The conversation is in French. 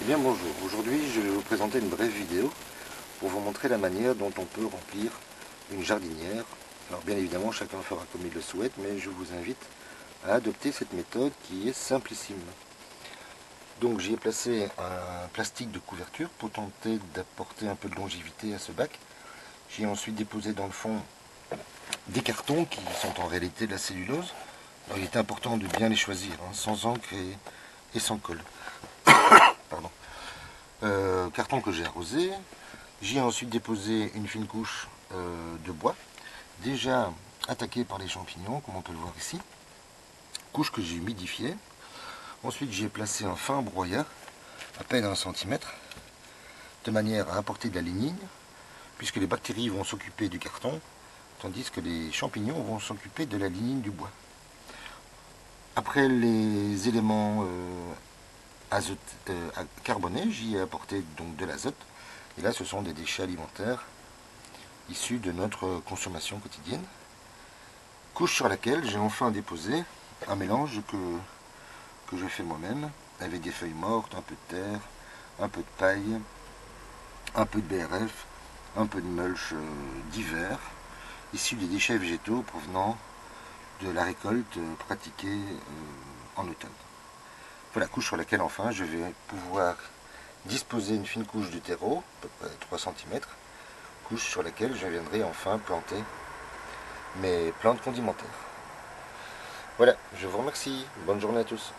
Eh bien bonjour, aujourd'hui je vais vous présenter une brève vidéo pour vous montrer la manière dont on peut remplir une jardinière. Alors bien évidemment chacun fera comme il le souhaite, mais je vous invite à adopter cette méthode qui est simplissime. Donc j'y ai placé un plastique de couverture pour tenter d'apporter un peu de longévité à ce bac. J'y ai ensuite déposé dans le fond des cartons qui sont en réalité de la cellulose. Alors, il est important de bien les choisir, sans encre et sans colle. Pardon. Carton que j'ai arrosé. J'y ai ensuite déposé une fine couche de bois, déjà attaquée par les champignons, comme on peut le voir ici. Couche que j'ai humidifiée. Ensuite, j'y ai placé un fin broyat, à peine 1 centimètre, de manière à apporter de la lignine, puisque les bactéries vont s'occuper du carton, tandis que les champignons vont s'occuper de la lignine du bois. Après les éléments carbonés, j'y ai apporté donc de l'azote. Et là, ce sont des déchets alimentaires issus de notre consommation quotidienne. Couche sur laquelle j'ai enfin déposé un mélange que je fais moi-même, avec des feuilles mortes, un peu de terre, un peu de paille, un peu de BRF, un peu de mulch divers, issus des déchets végétaux provenant de la récolte pratiquée en automne. Voilà, couche sur laquelle enfin je vais pouvoir disposer une fine couche de terreau, à peu près 3 cm, couche sur laquelle je viendrai enfin planter mes plantes condimentaires. Voilà, je vous remercie. Bonne journée à tous.